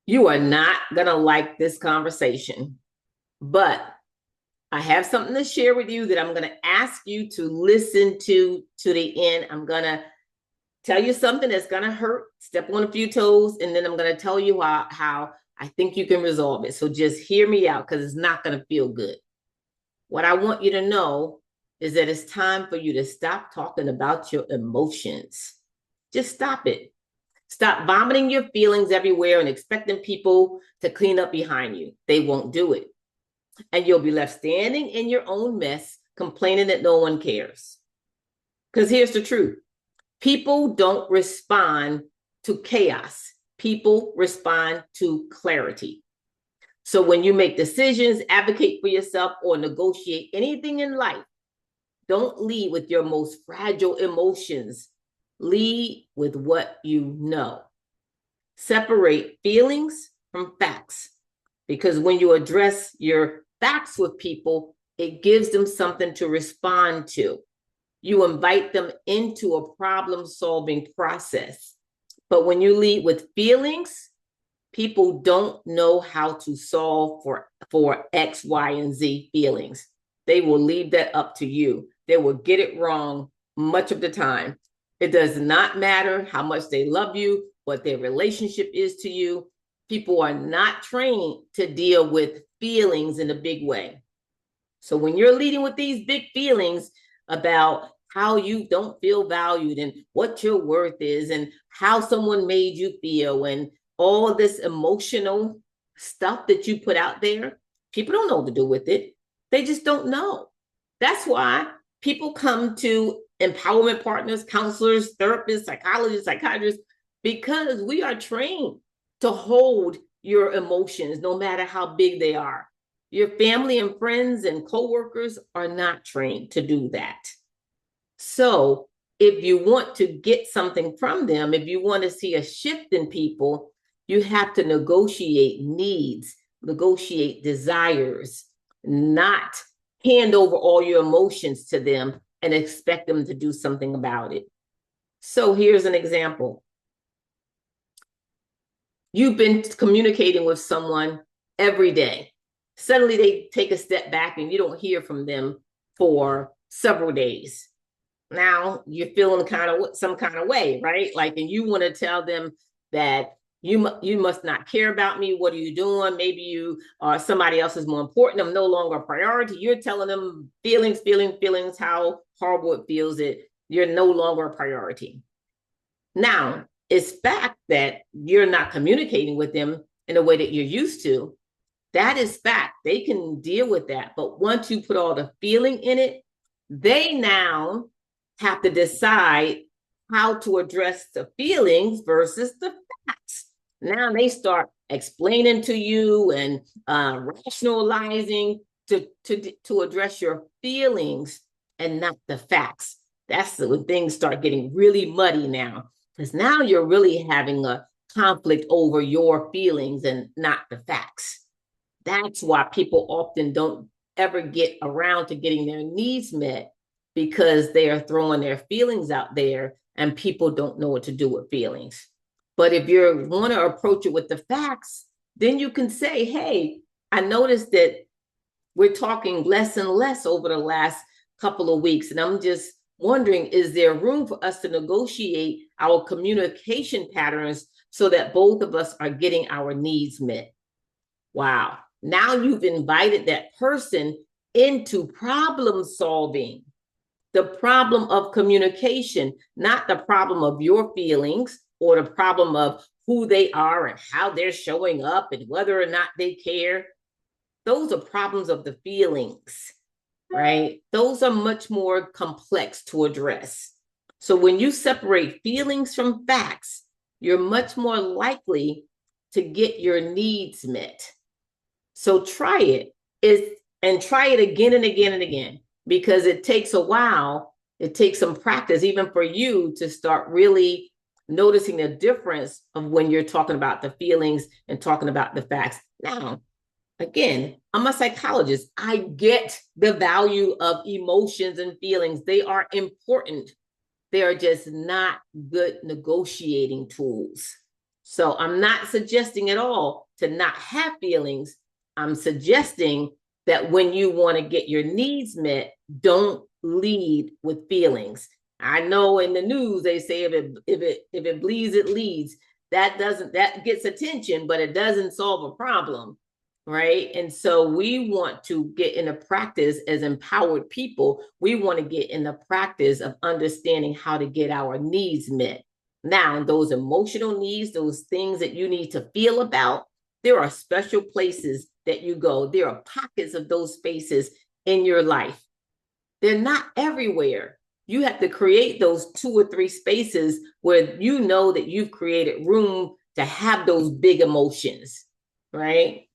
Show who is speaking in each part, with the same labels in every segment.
Speaker 1: You are not going to like this conversation, but I have something to share with you that I'm going to ask you to listen to the end. I'm going to tell you something that's going to hurt, step on a few toes, and then I'm going to tell you how I think you can resolve it. So just hear me out because it's not going to feel good. What I want you to know is that it's time for you to stop talking about your emotions. Just stop it. Stop vomiting your feelings everywhere and expecting people to clean up behind you. They won't do it. And you'll be left standing in your own mess, complaining that no one cares. Because here's the truth. People don't respond to chaos. People respond to clarity. So when you make decisions, advocate for yourself, or negotiate anything in life, don't lead with your most fragile emotions. Lead with what you know. Separate feelings from facts, because when you address your facts with people, it gives them something to respond to. You invite them into a problem-solving process. But when you lead with feelings, people don't know how to solve for X, Y, and Z feelings. They will leave that up to you. They will get it wrong much of the time. It does not matter how much they love you, what their relationship is to you. People are not trained to deal with feelings in a big way. So when you're leading with these big feelings about how you don't feel valued and what your worth is and how someone made you feel and all this emotional stuff that you put out there, people don't know what to do with it. They just don't know. That's why people come to empowerment partners, counselors, therapists, psychologists, psychiatrists, because we are trained to hold your emotions no matter how big they are. Your family and friends and coworkers are not trained to do that. So if you want to get something from them, if you want to see a shift in people, you have to negotiate needs, negotiate desires, not hand over all your emotions to them and expect them to do something about it. So here's an example. You've been communicating with someone every day. Suddenly they take a step back and you don't hear from them for several days. Now you're feeling some kind of way, right? Like, and you want to tell them that you must not care about me. What are you doing? Maybe you or somebody else is more important. I'm no longer a priority. You're telling them feelings, how horrible it feels that you're no longer a priority. Now, it's fact that you're not communicating with them in a way that you're used to. That is fact. They can deal with that. But once you put all the feeling in it, they now have to decide how to address the feelings versus the facts. Now they start explaining to you and rationalizing to address your feelings and not the facts. That's when things start getting really muddy now, because now you're really having a conflict over your feelings and not the facts. That's why people often don't ever get around to getting their needs met, because they are throwing their feelings out there and people don't know what to do with feelings. But if you want to approach it with the facts, then you can say, hey, I noticed that we're talking less and less over the last couple of weeks. And I'm just wondering, is there room for us to negotiate our communication patterns so that both of us are getting our needs met? Wow. Now you've invited that person into problem solving, the problem of communication, not the problem of your feelings or the problem of who they are and how they're showing up and whether or not they care. Those are problems of the feelings, right? Those are much more complex to address. So when you separate feelings from facts, you're much more likely to get your needs met. So try it and try it again and again and again, because it takes a while. It takes some practice, even for you to start really noticing the difference of when you're talking about the feelings and talking about the facts. Now, again, I'm a psychologist. I get the value of emotions and feelings. They are important. They are just not good negotiating tools. So I'm not suggesting at all to not have feelings. I'm suggesting that when you want to get your needs met, don't lead with feelings. I know in the news they say if it bleeds, it leads. That gets attention, but it doesn't solve a problem, right? And so we want to get in a practice as empowered people. We want to get in the practice of understanding how to get our needs met. Now, those emotional needs, those things that you need to feel about, there are special places that you go. There are pockets of those spaces in your life. They're not everywhere. You have to create those 2 or 3 spaces where you know that you've created room to have those big emotions, right?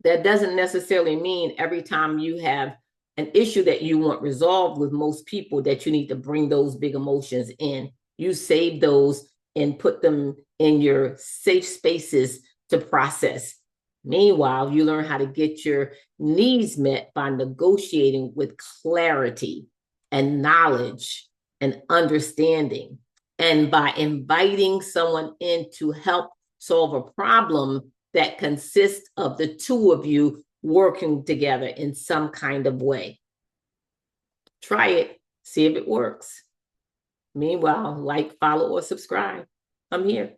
Speaker 1: That doesn't necessarily mean every time you have an issue that you want resolved with most people that you need to bring those big emotions in. You save those and put them in your safe spaces to process. Meanwhile, you learn how to get your needs met by negotiating with clarity and knowledge and understanding, and by inviting someone in to help solve a problem that consists of the 2 of you working together in some kind of way. Try it, see if it works. Meanwhile, like, follow, or subscribe. I'm here.